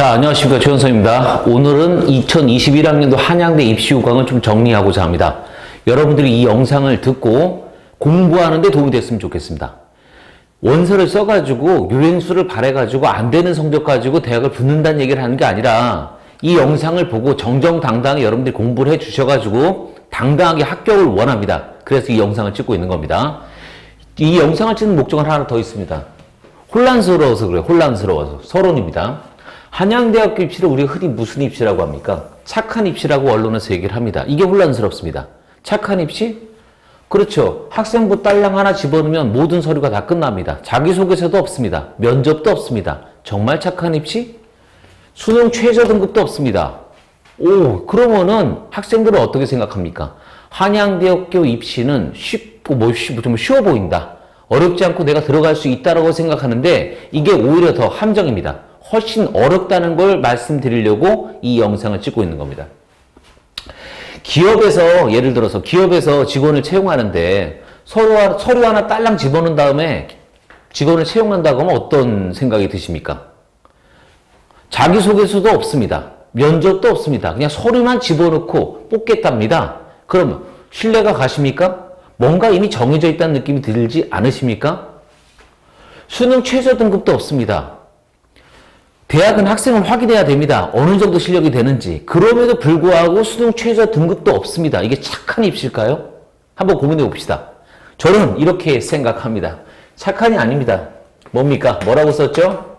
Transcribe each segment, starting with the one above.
자, 안녕하십니까. 최현성입니다. 오늘은 2021학년도 한양대 입시 요강을 좀 정리하고자 합니다. 여러분들이 이 영상을 듣고 공부하는 데 도움이 됐으면 좋겠습니다. 원서를 써가지고 유행수를 바래가지고 안 되는 성적 가지고 대학을 붙는다는 얘기를 하는 게 아니라 이 영상을 보고 정정당당하게 여러분들이 공부를 해 주셔가지고 당당하게 합격을 원합니다. 그래서 이 영상을 찍고 있는 겁니다. 이 영상을 찍는 목적은 하나 더 있습니다. 혼란스러워서 그래요. 혼란스러워서. 서론입니다. 한양대학교 입시를 우리가 흔히 무슨 입시라고 합니까? 착한 입시라고 언론에서 얘기를 합니다. 이게 혼란스럽습니다. 착한 입시? 그렇죠. 학생부 딸랑 하나 집어넣으면 모든 서류가 다 끝납니다. 자기소개서도 없습니다. 면접도 없습니다. 정말 착한 입시? 수능 최저 등급도 없습니다. 오, 그러면은 학생들은 어떻게 생각합니까? 한양대학교 입시는 쉽고 좀 쉬워 보인다. 어렵지 않고 내가 들어갈 수 있다라고 생각하는데 이게 오히려 더 함정입니다. 훨씬 어렵다는 걸 말씀드리려고 이 영상을 찍고 있는 겁니다. 기업에서 예를 들어서 기업에서 직원을 채용하는데 서류 하나 딸랑 집어넣은 다음에 직원을 채용한다고 하면 어떤 생각이 드십니까? 자기소개서도 없습니다. 면접도 없습니다. 그냥 서류만 집어넣고 뽑겠답니다. 그럼 신뢰가 가십니까? 뭔가 이미 정해져 있다는 느낌이 들지 않으십니까? 수능 최저 등급도 없습니다. 대학은 학생은 확인해야 됩니다. 어느 정도 실력이 되는지. 그럼에도 불구하고 수능 최저 등급도 없습니다. 이게 착한 입시일까요? 한번 고민해 봅시다. 저는 이렇게 생각합니다. 착한이 아닙니다. 뭡니까? 뭐라고 썼죠?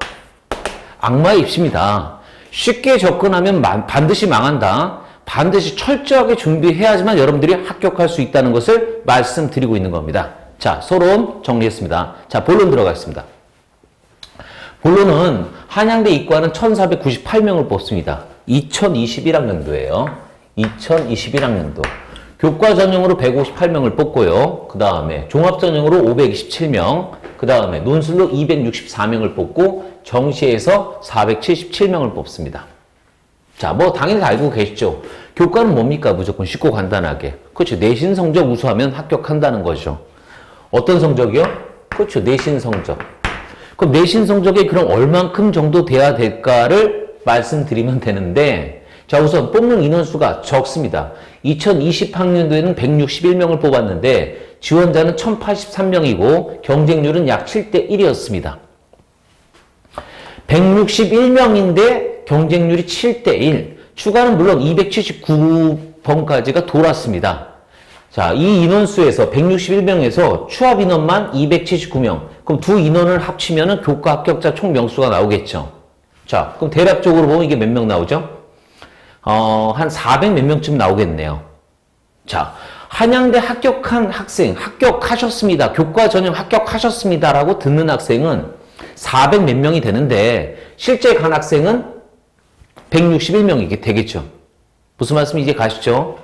악마의 입시입니다. 쉽게 접근하면 반드시 망한다. 반드시 철저하게 준비해야지만 여러분들이 합격할 수 있다는 것을 말씀드리고 있는 겁니다. 자, 서론 정리했습니다. 자, 본론 들어가겠습니다. 본론은 한양대 이과는 1498명을 뽑습니다. 2021학년도예요. 2021학년도. 교과 전형으로 158명을 뽑고요. 그 다음에 종합 전형으로 527명, 그 다음에 논술로 264명을 뽑고 정시에서 477명을 뽑습니다. 자, 뭐 당연히 알고 계시죠. 교과는 뭡니까? 무조건 쉽고 간단하게. 그렇죠. 내신 성적 우수하면 합격한다는 거죠. 어떤 성적이요? 그렇죠. 내신 성적. 그럼 내신 성적이 그럼 얼만큼 정도 돼야 될까를 말씀드리면 되는데, 자, 우선 뽑는 인원수가 적습니다. 2020학년도에는 161명을 뽑았는데 지원자는 1083명이고 경쟁률은 약 7대 1이었습니다. 161명인데 경쟁률이 7대 1. 추가는 물론 279번까지가 돌았습니다. 자, 이 인원수에서 161명에서 추합 인원만 279명. 그럼 두 인원을 합치면은 교과 합격자 총 명수가 나오겠죠. 자, 그럼 대략적으로 보면 이게 몇 명 나오죠? 한 400 몇 명쯤 나오겠네요. 자, 한양대 합격한 학생, 합격하셨습니다. 교과 전형 합격하셨습니다라고 듣는 학생은 400 몇 명이 되는데 실제 간 학생은 161명이 되겠죠. 무슨 말씀인지 이제 가시죠?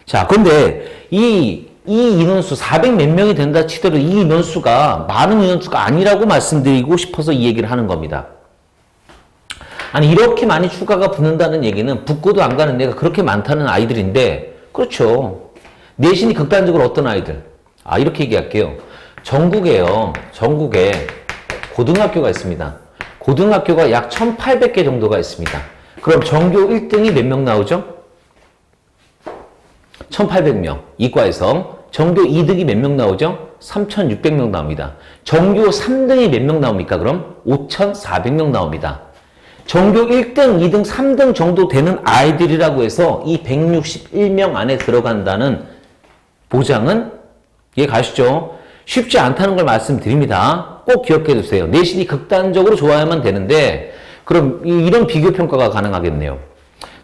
자, 근데 이 인원수 400 몇 명이 된다 치더라도 이 인원수가 많은 인원수가 아니라고 말씀드리고 싶어서 이 얘기를 하는 겁니다. 아니, 이렇게 많이 추가가 붙는다는 얘기는 붙고도 안 가는 애가 그렇게 많다는 아이들인데, 그렇죠. 내신이 극단적으로 어떤 아이들? 아, 이렇게 얘기할게요. 전국에 고등학교가 있습니다. 고등학교가 약 1800개 정도가 있습니다. 그럼 전교 1등이 몇 명 나오죠? 1800명. 이과에서. 전교 2등이 몇 명 나오죠? 3600명 나옵니다. 전교 3등이 몇 명 나옵니까? 그럼 5400명 나옵니다. 전교 1등, 2등, 3등 정도 되는 아이들이라고 해서 이 161명 안에 들어간다는 보장은 이해 가시죠? 쉽지 않다는 걸 말씀드립니다. 꼭 기억해 두세요. 내신이 극단적으로 좋아야만 되는데 그럼 이런 비교 평가가 가능하겠네요.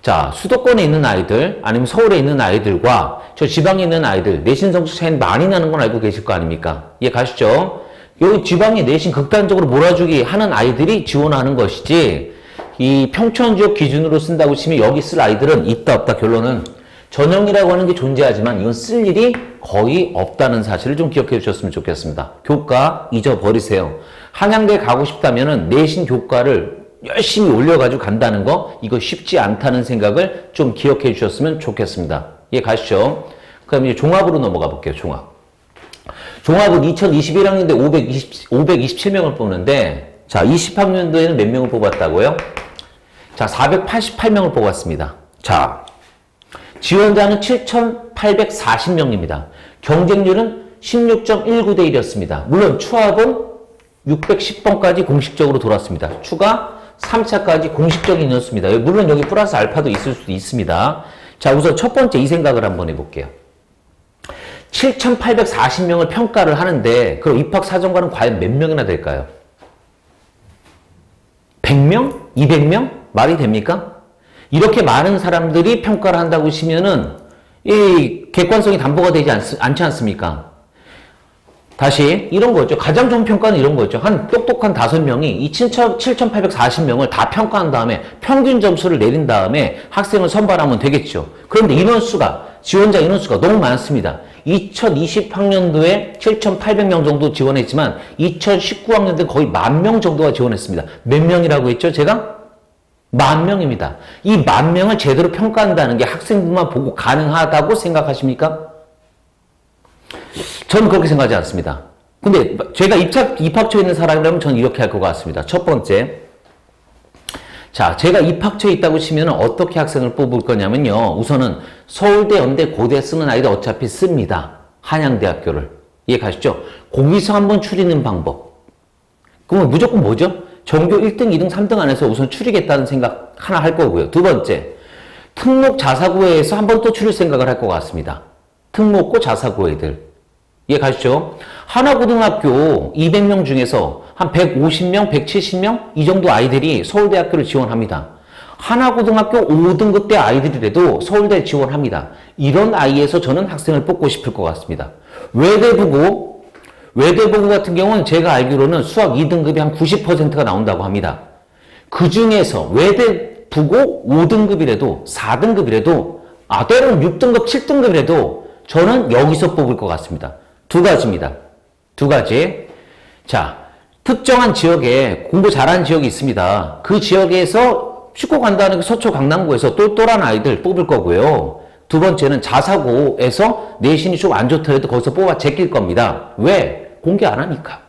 자, 수도권에 있는 아이들 아니면 서울에 있는 아이들과 저 지방에 있는 아이들 내신 성적 차이는 많이 나는 건 알고 계실 거 아닙니까? 이해 가시죠? 여기 지방에 내신 극단적으로 몰아주기 하는 아이들이 지원하는 것이지 이 평촌 지역 기준으로 쓴다고 치면 여기 쓸 아이들은 있다 없다. 결론은 전형이라고 하는 게 존재하지만 이건 쓸 일이 거의 없다는 사실을 좀 기억해 주셨으면 좋겠습니다. 교과 잊어버리세요. 한양대 가고 싶다면은 내신 교과를 열심히 올려가지고 간다는 거 이거 쉽지 않다는 생각을 좀 기억해 주셨으면 좋겠습니다. 이해 가시죠? 그럼 이제 종합으로 넘어가 볼게요. 종합은 2021학년도에 527명을 뽑는데 자, 20학년도에는 몇 명을 뽑았다고요? 자, 488명을 뽑았습니다. 자, 지원자는 7,840명입니다. 경쟁률은 16.19대 1이었습니다. 물론 추합은 610번까지 공식적으로 돌았습니다. 추가 3차까지 공식적인 인원수입니다. 물론 여기 플러스 알파도 있을 수도 있습니다. 자, 우선 첫 번째 이 생각을 한번 해볼게요. 7,840명을 평가를 하는데 그럼 입학사정관은 과연 몇 명이나 될까요? 100명? 200명? 말이 됩니까? 이렇게 많은 사람들이 평가를 한다고 치면은 이 객관성이 담보가 되지 않지 않습니까? 다시 이런 거죠. 가장 좋은 평가는 이런 거죠. 한 똑똑한 5명이 이 7,840명을 다 평가한 다음에 평균 점수를 내린 다음에 학생을 선발하면 되겠죠. 그런데 인원수가 지원자 인원수가 너무 많습니다. 2020학년도에 7,800명 정도 지원했지만 2019학년도에 거의 10,000명 정도가 지원했습니다. 몇 명이라고 했죠? 제가? 10,000명입니다. 이 10,000명을 제대로 평가한다는 게 학생들만 보고 가능하다고 생각하십니까? 저는 그렇게 생각하지 않습니다. 근데 제가 입학처에 있는 사람이라면 저는 이렇게 할 것 같습니다. 첫 번째, 자, 제가 입학처에 있다고 치면 어떻게 학생을 뽑을 거냐면요. 우선은 서울대, 연대, 고대 쓰는 아이들 어차피 씁니다. 한양대학교를. 이해 가시죠? 거기서 한번 추리는 방법. 그러면 무조건 뭐죠? 전교 1등, 2등, 3등 안에서 우선 추리겠다는 생각 하나 할 거고요. 두 번째, 특목 자사고에서 한번 또 추릴 생각을 할 것 같습니다. 특목고 자사고 애들. 이해 가시죠? 하나고등학교 200명 중에서 한 150명, 170명 이 정도 아이들이 서울대학교를 지원합니다. 하나고등학교 5등급 대 아이들이라도 서울대 지원합니다. 이런 아이에서 저는 학생을 뽑고 싶을 것 같습니다. 외대부고 같은 경우는 제가 알기로는 수학 2등급이 한 90%가 나온다고 합니다. 그 중에서 외대부고 5등급이라도 4등급이라도 때로는 6등급, 7등급이라도 저는 여기서 뽑을 것 같습니다. 두 가지입니다. 두 가지. 자, 특정한 지역에 공부 잘하는 지역이 있습니다. 그 지역에서 쉽고 간단하게 서초 강남구에서 똘똘한 아이들 뽑을 거고요. 두 번째는 자사고에서 내신이 좀 안 좋더라도 거기서 뽑아 제낄 겁니다. 왜? 공개 안 하니까.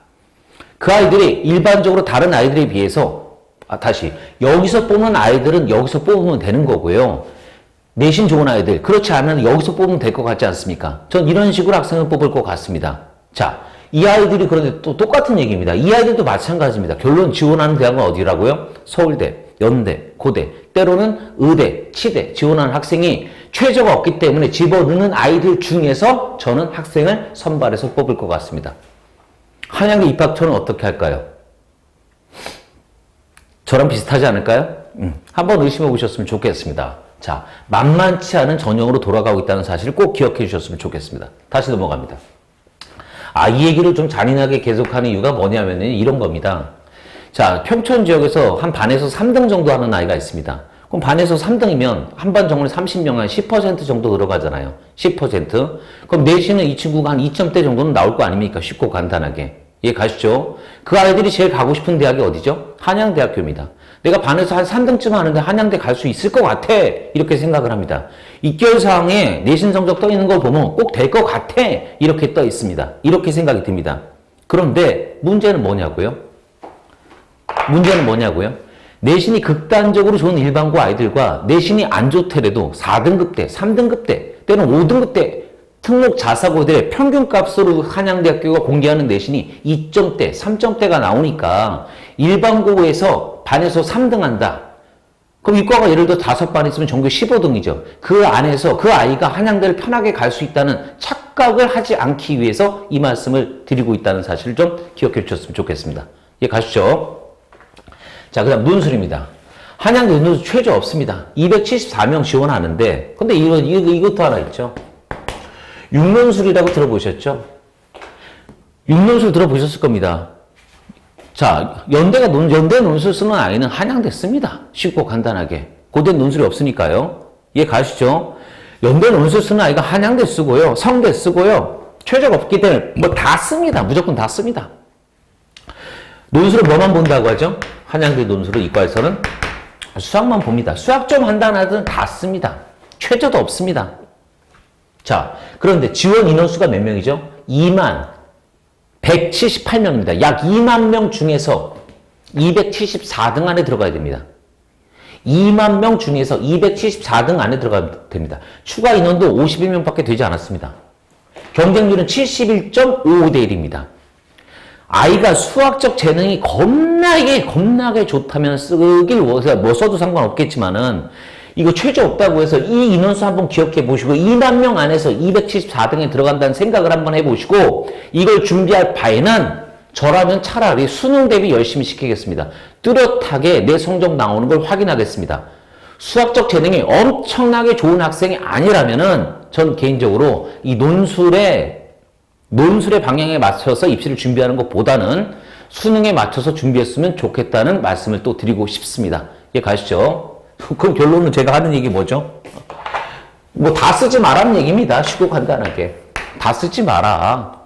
그 아이들이 일반적으로 다른 아이들에 비해서 다시 여기서 뽑는 아이들은 여기서 뽑으면 되는 거고요. 내신 좋은 아이들, 그렇지 않으면 여기서 뽑으면 될 것 같지 않습니까? 전 이런 식으로 학생을 뽑을 것 같습니다. 자, 이 아이들이 그런데 또 똑같은 얘기입니다. 이 아이들도 마찬가지입니다. 결론 지원하는 대학은 어디라고요? 서울대, 연대, 고대, 때로는 의대, 치대 지원하는 학생이 최저가 없기 때문에 집어넣는 아이들 중에서 저는 학생을 선발해서 뽑을 것 같습니다. 한양대 입학처는 어떻게 할까요? 저랑 비슷하지 않을까요? 한번 의심해 보셨으면 좋겠습니다. 자, 만만치 않은 전형으로 돌아가고 있다는 사실을 꼭 기억해 주셨으면 좋겠습니다. 다시 넘어갑니다. 이 얘기를 좀 잔인하게 계속하는 이유가 뭐냐면 이런 겁니다. 자, 평촌 지역에서 한 반에서 3등 정도 하는 아이가 있습니다. 그럼 반에서 3등이면 한 반 정원에 30명 한 10% 정도 들어가잖아요. 10%. 그럼 내신은 이 친구가 한 2점대 정도는 나올 거 아닙니까? 쉽고 간단하게. 이해 가시죠? 그 아이들이 제일 가고 싶은 대학이 어디죠? 한양대학교입니다. 내가 반에서 한 3등쯤 하는데 한양대 갈 수 있을 것 같아. 이렇게 생각을 합니다. 입결사항에 내신 성적 떠 있는 걸 보면 꼭 될 것 같아. 이렇게 떠 있습니다. 이렇게 생각이 듭니다. 그런데 문제는 뭐냐고요? 내신이 극단적으로 좋은 일반고 아이들과 내신이 안 좋더라도 4등급 대, 3등급 대, 때는 5등급 대 특목 자사고들의 평균값으로 한양대학교가 공개하는 내신이 2점대, 3점대가 나오니까 일반고에서 반에서 3등 한다. 그럼 이과가 예를 들어 5반 있으면 전교 15등이죠. 그 안에서 그 아이가 한양대를 편하게 갈 수 있다는 착각을 하지 않기 위해서 이 말씀을 드리고 있다는 사실을 좀 기억해 주셨으면 좋겠습니다. 예, 가시죠. 자, 그 다음 논술입니다. 한양대 논술 최저 없습니다. 274명 지원하는데, 근데 이것도 하나 있죠. 육론술이라고 들어보셨죠? 육론술 들어보셨을 겁니다. 자, 연대 논술 쓰는 아이는 한양대 씁니다. 쉽고 간단하게. 고대 논술이 없으니까요. 이해 가시죠? 연대 논술 쓰는 아이가 한양대 쓰고요. 성대 쓰고요. 최저가 없기 때문에 뭐 다 씁니다. 무조건 다 씁니다. 논술을 뭐만 본다고 하죠? 한양대 논술을 이과에서는 수학만 봅니다. 수학 좀 한다는 아이들은 다 씁니다. 최저도 없습니다. 자, 그런데 지원 인원수가 몇 명이죠? 2178명입니다. 약 2만 명 중에서 274등 안에 들어가야 됩니다. 2만 명 중에서 274등 안에 들어가면 됩니다. 추가 인원도 51명밖에 되지 않았습니다. 경쟁률은 71.55대 1입니다. 아이가 수학적 재능이 겁나게 좋다면 쓰길 뭐 써도 상관없겠지만은 이거 최저 없다고 해서 이 인원수 한번 기억해 보시고 2만 명 안에서 274등에 들어간다는 생각을 한번 해보시고 이걸 준비할 바에는 저라면 차라리 수능 대비 열심히 시키겠습니다. 뚜렷하게 내 성적 나오는 걸 확인하겠습니다. 수학적 재능이 엄청나게 좋은 학생이 아니라면은 전 개인적으로 이 논술의 방향에 맞춰서 입시를 준비하는 것보다는 수능에 맞춰서 준비했으면 좋겠다는 말씀을 또 드리고 싶습니다. 이해 가시죠? 그럼 결론은 제가 하는 얘기 뭐죠? 뭐 다 쓰지 말라는 얘기입니다. 쉽고 간단하게. 다 쓰지 마라.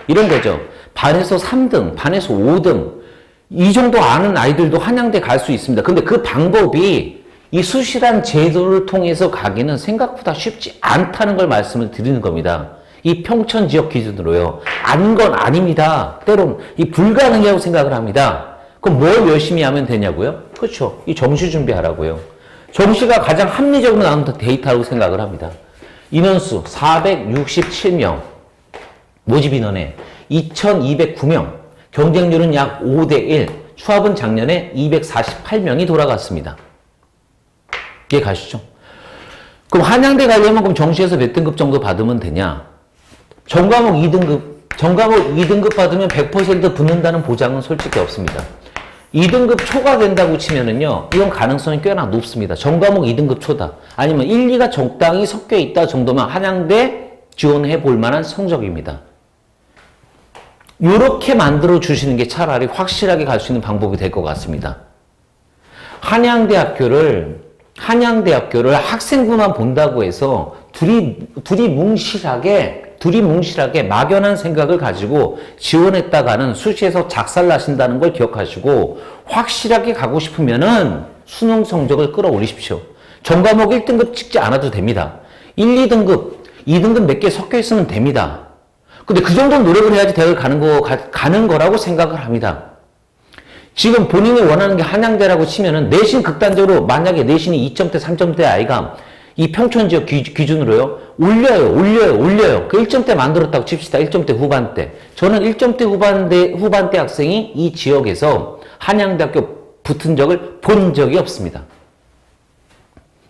이런 거죠. 반에서 3등, 반에서 5등 이 정도 아는 아이들도 한양대 갈 수 있습니다. 근데 그 방법이 이 수시란 제도를 통해서 가기는 생각보다 쉽지 않다는 걸 말씀을 드리는 겁니다. 이 평촌 지역 기준으로요. 아닌 건 아닙니다. 때론 이 불가능이라고 생각을 합니다. 그럼 뭘 열심히 하면 되냐고요? 그렇죠. 이 정시 준비하라고요. 정시가 가장 합리적으로 나오는 데이터라고 생각을 합니다. 인원수 467명, 모집 인원에 2209명, 경쟁률은 약 5대 1, 추합은 작년에 248명이 돌아갔습니다. 이해 가시죠? 그럼 한양대 가려면 그럼 정시에서 몇 등급 정도 받으면 되냐? 전과목 2등급 받으면 100% 붙는다는 보장은 솔직히 없습니다. 2등급 초가 된다고 치면은요, 이건 가능성이 꽤나 높습니다. 전과목 2등급 초다. 아니면 1, 2가 적당히 섞여 있다 정도면 한양대 지원해 볼 만한 성적입니다. 이렇게 만들어 주시는 게 차라리 확실하게 갈 수 있는 방법이 될 것 같습니다. 한양대학교를 학생부만 본다고 해서 둘이 뭉실하게 막연한 생각을 가지고 지원했다가는 수시에서 작살나신다는 걸 기억하시고 확실하게 가고 싶으면은 수능 성적을 끌어올리십시오. 전과목 1등급 찍지 않아도 됩니다. 1, 2등급, 2등급 몇 개 섞여 있으면 됩니다. 근데 그 정도는 노력을 해야지 대학을 가는 거라고 생각을 합니다. 지금 본인이 원하는 게 한양대라고 치면은 내신 극단적으로 만약에 내신이 2점대, 3점대 아이가 이 평촌 지역 기준으로요. 올려요. 그 1점대 만들었다고 칩시다. 1점대 후반대. 저는 1점대 후반대 학생이 이 지역에서 한양대학교 붙은 적을 본 적이 없습니다.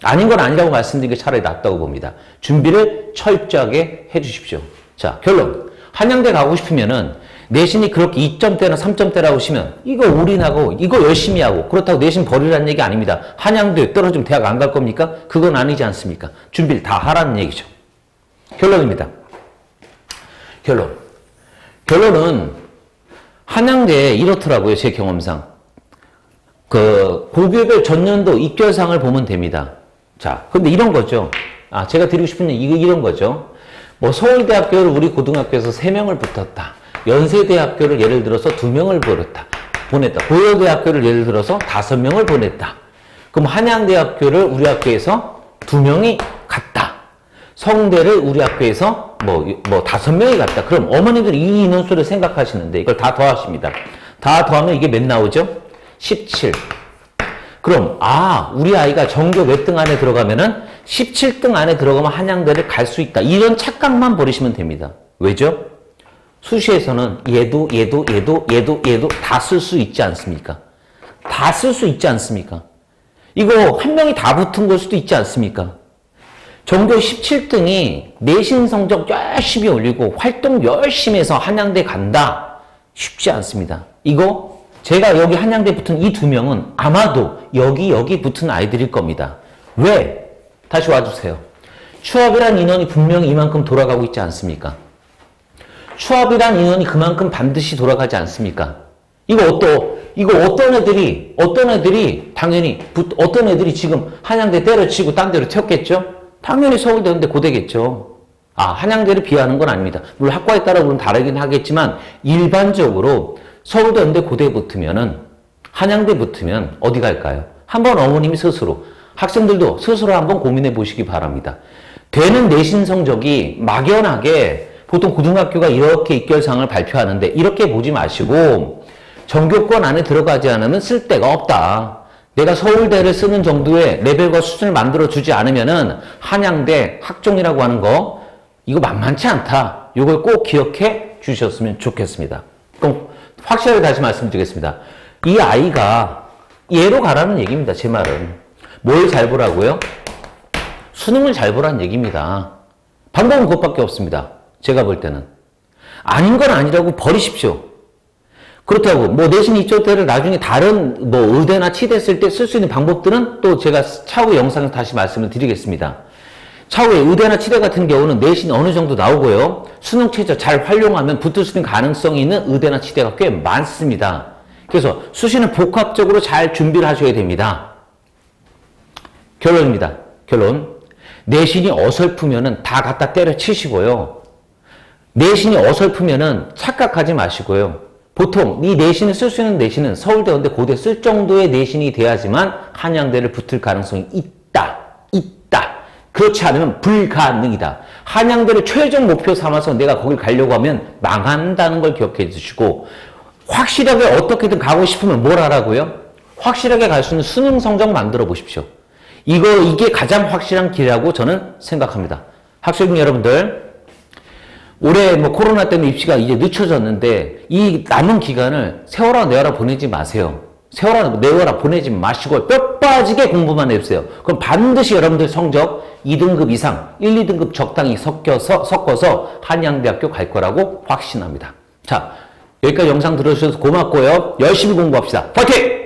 아닌 건 아니라고 말씀드리는 게 차라리 낫다고 봅니다. 준비를 철저하게 해 주십시오. 자, 결론. 한양대 가고 싶으면은 내신이 그렇게 2점대나 3점대라고 하시면 이거 올인하고 이거 열심히 하고 그렇다고 내신 버리라는 얘기 아닙니다. 한양대 떨어지면 대학 안 갈 겁니까? 그건 아니지 않습니까? 준비를 다 하라는 얘기죠. 결론입니다. 결론은 한양대에 이렇더라고요. 제 경험상. 고교별 전년도 입결상을 보면 됩니다. 자, 근데 이런 거죠. 제가 드리고 싶은 얘기 이런 거죠. 뭐 서울대학교를 우리 고등학교에서 3명을 붙었다. 연세대학교를 예를 들어서 2명을 보냈다. 고려대학교를 예를 들어서 5명을 보냈다. 그럼 한양대학교를 우리 학교에서 2명이 갔다. 성대를 우리 학교에서 뭐 5명이 갔다. 그럼 어머니들이 이 인원수를 생각하시는데 이걸 다 더하십니다. 다 더하면 이게 몇 나오죠? 17. 그럼 우리 아이가 전교 몇 등 안에 들어가면은 17등 안에 들어가면 한양대를 갈 수 있다. 이런 착각만 버리시면 됩니다. 왜죠? 수시에서는 얘도 다 쓸 수 있지 않습니까? 다 쓸 수 있지 않습니까? 이거 한 명이 다 붙은 걸 수도 있지 않습니까? 전교 17등이 내신 성적 열심히 올리고 활동 열심히 해서 한양대 간다. 쉽지 않습니다. 이거 제가 여기 한양대 붙은 이 2명은 아마도 여기 붙은 아이들일 겁니다. 왜? 다시 와주세요. 추합이란 인원이 분명히 이만큼 돌아가고 있지 않습니까? 추합이란 인원이 그만큼 반드시 돌아가지 않습니까? 이거 어떤 애들이 당연히 어떤 애들이 지금 한양대 때려치고 딴 데로 튀었겠죠? 당연히 서울대인데 고대겠죠. 한양대를 비하하는 건 아닙니다. 물론 학과에 따라 물론 다르긴 하겠지만 일반적으로 서울대인데 고대 붙으면은 한양대 붙으면 어디 갈까요? 한번 어머님이 스스로 학생들도 스스로 한번 고민해 보시기 바랍니다. 되는 내신 성적이 막연하게 보통 고등학교가 이렇게 입결상을 발표하는데 이렇게 보지 마시고 전교권 안에 들어가지 않으면 쓸데가 없다. 내가 서울대를 쓰는 정도의 레벨과 수준을 만들어주지 않으면은 한양대 학종이라고 하는 거 이거 만만치 않다. 이걸 꼭 기억해 주셨으면 좋겠습니다. 그럼 확실하게 다시 말씀드리겠습니다. 이 아이가 얘로 가라는 얘기입니다. 제 말은. 뭘 잘 보라고요? 수능을 잘 보라는 얘기입니다. 방법은 그것밖에 없습니다. 제가 볼 때는. 아닌 건 아니라고 버리십시오. 그렇다고 뭐 내신 입조대를 나중에 다른 뭐 의대나 치대 쓸 때 쓸 수 있는 방법들은 또 제가 차후 영상에서 다시 말씀을 드리겠습니다. 차후에 의대나 치대 같은 경우는 내신이 어느 정도 나오고요. 수능 최저 잘 활용하면 붙을 수 있는 가능성이 있는 의대나 치대가 꽤 많습니다. 그래서 수시는 복합적으로 잘 준비를 하셔야 됩니다. 결론입니다. 결론. 내신이 어설프면은 다 갖다 때려치시고요. 내신이 어설프면은 착각하지 마시고요. 보통 이 내신을 쓸 수 있는 내신은 서울대, 연대, 고대 쓸 정도의 내신이 돼야지만 한양대를 붙을 가능성이 있다. 그렇지 않으면 불가능이다. 한양대를 최종 목표 삼아서 내가 거길 가려고 하면 망한다는 걸 기억해 주시고 확실하게 어떻게든 가고 싶으면 뭘 하라고요? 확실하게 갈 수 있는 수능 성적 만들어 보십시오. 이게 가장 확실한 길이라고 저는 생각합니다. 학생 여러분들, 올해 뭐 코로나 때문에 입시가 이제 늦춰졌는데 이 남은 기간을 세워라 내워라 보내지 마세요. 세워라 내워라 보내지 마시고 뼈 빠지게 공부만 해주세요. 그럼 반드시 여러분들 성적 2등급 이상, 1, 2등급 적당히 섞어서 한양대학교 갈 거라고 확신합니다. 자, 여기까지 영상 들어주셔서 고맙고요. 열심히 공부합시다. 파이팅!